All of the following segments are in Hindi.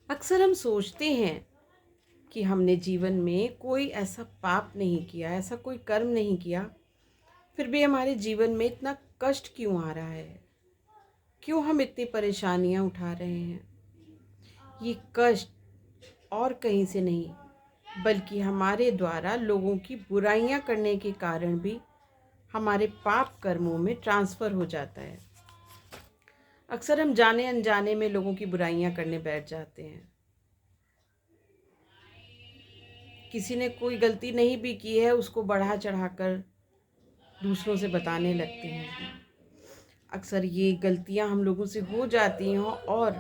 अक्सर हम सोचते हैं कि हमने जीवन में कोई ऐसा पाप नहीं किया, ऐसा कोई कर्म नहीं किया, फिर भी हमारे जीवन में इतना कष्ट क्यों आ रहा है? क्यों हम इतनी परेशानियां उठा रहे हैं? ये कष्ट और कहीं से नहीं, बल्कि हमारे द्वारा लोगों की बुराइयां करने के कारण भी हमारे पाप कर्मों में ट्रांसफ़र हो जाता है। अक्सर हम जाने अनजाने में लोगों की बुराइयां करने बैठ जाते हैं। किसी ने कोई गलती नहीं भी की है, उसको बढ़ा चढ़ाकर दूसरों से बताने लगते हैं। अक्सर ये गलतियां हम लोगों से हो जाती हैं और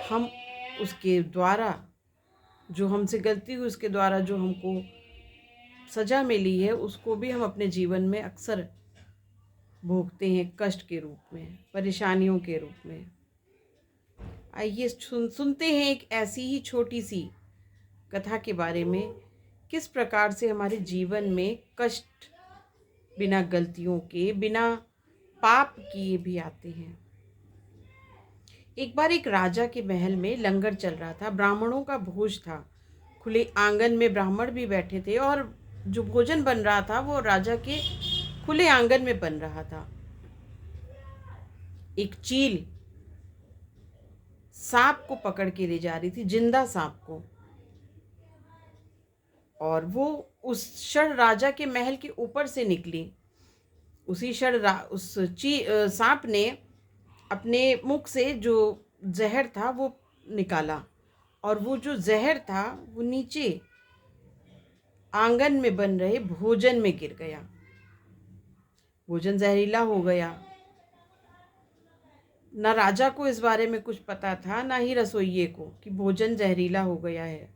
हम उसके द्वारा, जो हमसे गलती हुई उसके द्वारा जो हमको सज़ा मिली है, उसको भी हम अपने जीवन में अक्सर भोगते हैं, कष्ट के रूप में, परेशानियों के रूप में। आइए सुनते हैं एक ऐसी ही छोटी सी कथा के बारे में, किस प्रकार से हमारे जीवन में कष्ट बिना गलतियों के, बिना पाप किए भी आते हैं। एक बार एक राजा के महल में लंगर चल रहा था, ब्राह्मणों का भोज था। खुले आंगन में ब्राह्मण भी बैठे थे और जो भोजन बन रहा था वो राजा के खुले आंगन में बन रहा था। एक चील सांप को पकड़ के ले जा रही थी, जिंदा सांप को, और वो उस क्षण राजा के महल के ऊपर से निकली। उसी क्षण उस सांप ने अपने मुख से जो जहर था वो निकाला, और वो जो जहर था वो नीचे आंगन में बन रहे भोजन में गिर गया। भोजन जहरीला हो गया। न राजा को इस बारे में कुछ पता था, ना ही रसोइये को, कि भोजन जहरीला हो गया है।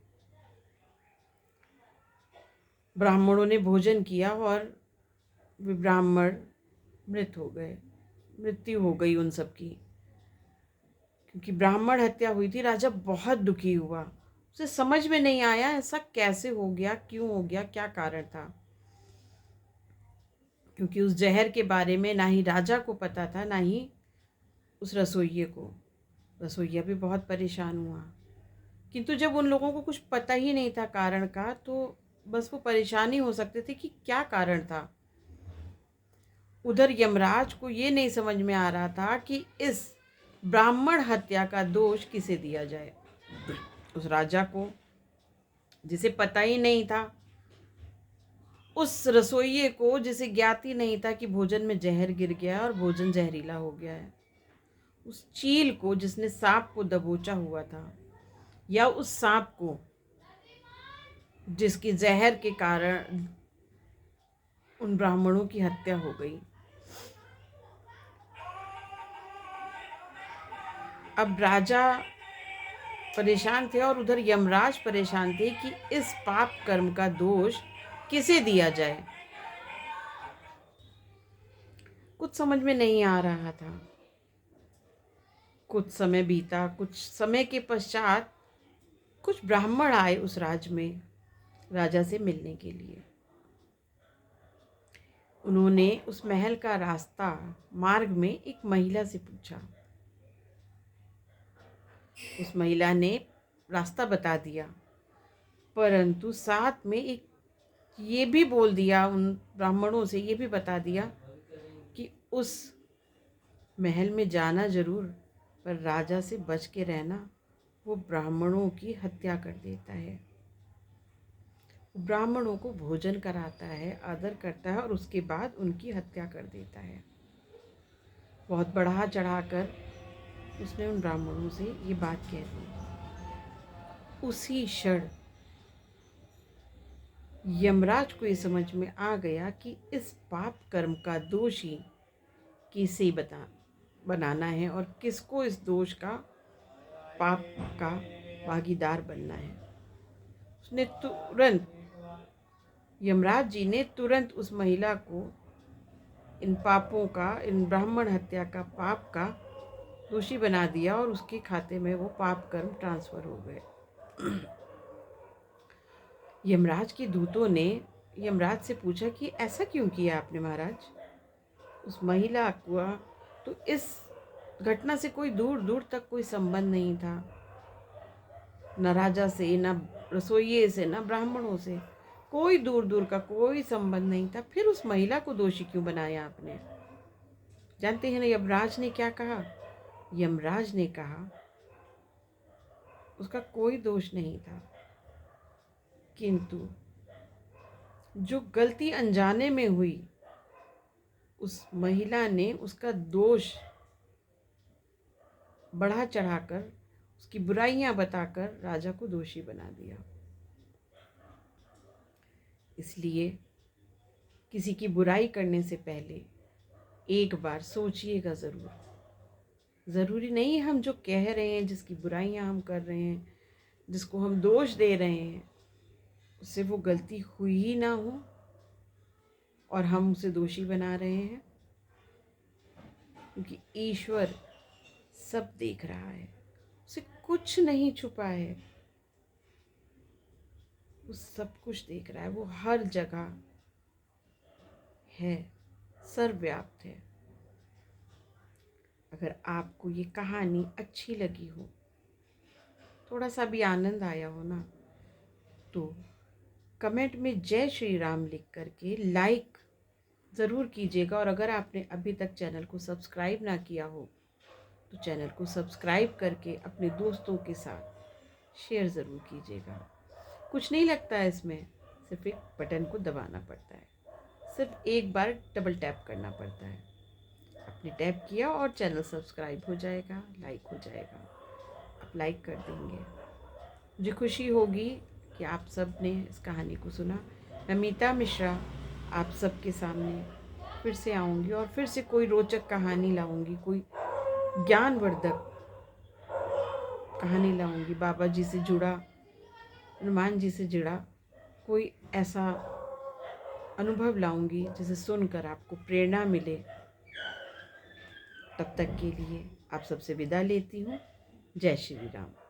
ब्राह्मणों ने भोजन किया और वे ब्राह्मण मृत हो गए, मृत्यु हो गई उन सब की, क्योंकि ब्राह्मण हत्या हुई थी। राजा बहुत दुखी हुआ। उसे समझ में नहीं आया ऐसा कैसे हो गया, क्यों हो गया, क्या कारण था, क्योंकि उस जहर के बारे में ना ही राजा को पता था, ना ही उस रसोइये को। रसोइया भी बहुत परेशान हुआ, किंतु जब उन लोगों को कुछ पता ही नहीं था कारण का, तो बस वो परेशान ही हो सकते थे कि क्या कारण था। उधर यमराज को ये नहीं समझ में आ रहा था कि इस ब्राह्मण हत्या का दोष किसे दिया जाए। उस राजा को, जिसे पता ही नहीं था, उस रसोइये को, जिसे ज्ञात ही नहीं था कि भोजन में जहर गिर गया और भोजन जहरीला हो गया है, उस चील को जिसने सांप को दबोचा हुआ था, या उस सांप को जिसके जहर के कारण उन ब्राह्मणों की हत्या हो गई। अब राजा परेशान थे और उधर यमराज परेशान थे कि इस पाप कर्म का दोष किसे दिया जाए। कुछ समझ में नहीं आ रहा था। कुछ समय बीता। कुछ समय के पश्चात कुछ ब्राह्मण आए उस राज्य में राजा से मिलने के लिए। उन्होंने उस महल का रास्ता, मार्ग में एक महिला से पूछा। उस महिला ने रास्ता बता दिया, परंतु साथ में एक ये भी बोल दिया, उन ब्राह्मणों से ये भी बता दिया कि उस महल में जाना जरूर, पर राजा से बच के रहना। वो ब्राह्मणों की हत्या कर देता है। ब्राह्मणों को भोजन कराता है, आदर करता है, और उसके बाद उनकी हत्या कर देता है। बहुत बढ़ा चढ़ाकर उसने उन ब्राह्मणों से ये बात कह दी। उसी क्षण यमराज को ये समझ में आ गया कि इस पाप कर्म का दोषी किसे बनाना है और किसको इस दोष का, पाप का भागीदार बनना है। उसने तुरंत, यमराज जी ने तुरंत उस महिला को इन पापों का, इन ब्राह्मण हत्या का पाप का दोषी बना दिया, और उसके खाते में वो पाप कर्म ट्रांसफर हो गए। यमराज के दूतों ने यमराज से पूछा कि ऐसा क्यों किया आपने महाराज। उस महिला को तो इस घटना से कोई दूर दूर तक कोई संबंध नहीं था, न राजा से, न रसोइये से, न ब्राह्मणों से, कोई दूर दूर का कोई संबंध नहीं था। फिर उस महिला को दोषी क्यों बनाया आपने? जानते हैं ना यमराज ने क्या कहा? यमराज ने कहा उसका कोई दोष नहीं था, किंतु जो गलती अनजाने में हुई उस महिला ने उसका दोष बढ़ा चढ़ाकर, उसकी बुराइयां बताकर राजा को दोषी बना दिया। इसलिए किसी की बुराई करने से पहले एक बार सोचिएगा ज़रूर। ज़रूरी नहीं हम जो कह रहे हैं, जिसकी बुराइयां हम कर रहे हैं, जिसको हम दोष दे रहे हैं, उससे वो गलती हुई ही ना हो और हम उसे दोषी बना रहे हैं। क्योंकि ईश्वर सब देख रहा है, उसे कुछ नहीं छुपा है, वो सब कुछ देख रहा है, वो हर जगह है, सर्वव्याप्त है। अगर आपको ये कहानी अच्छी लगी हो, थोड़ा सा भी आनंद आया हो ना, तो कमेंट में जय श्री राम लिख करके लाइक ज़रूर कीजिएगा। और अगर आपने अभी तक चैनल को सब्सक्राइब ना किया हो तो चैनल को सब्सक्राइब करके अपने दोस्तों के साथ शेयर ज़रूर कीजिएगा। कुछ नहीं लगता है इसमें, सिर्फ एक बटन को दबाना पड़ता है, सिर्फ एक बार डबल टैप करना पड़ता है। आपने टैप किया और चैनल सब्सक्राइब हो जाएगा, लाइक हो जाएगा। आप लाइक कर देंगे, मुझे खुशी होगी कि आप सब ने इस कहानी को सुना। मैं मीता मिश्रा आप सबके सामने फिर से आऊँगी और फिर से कोई रोचक कहानी लाऊँगी, कोई ज्ञानवर्धक कहानी लाऊँगी, बाबा जी से जुड़ा, हनुमान जी से जुड़ा कोई ऐसा अनुभव लाऊँगी जिसे सुनकर आपको प्रेरणा मिले। तब तक के लिए आप सबसे विदा लेती हूँ। जय श्री राम।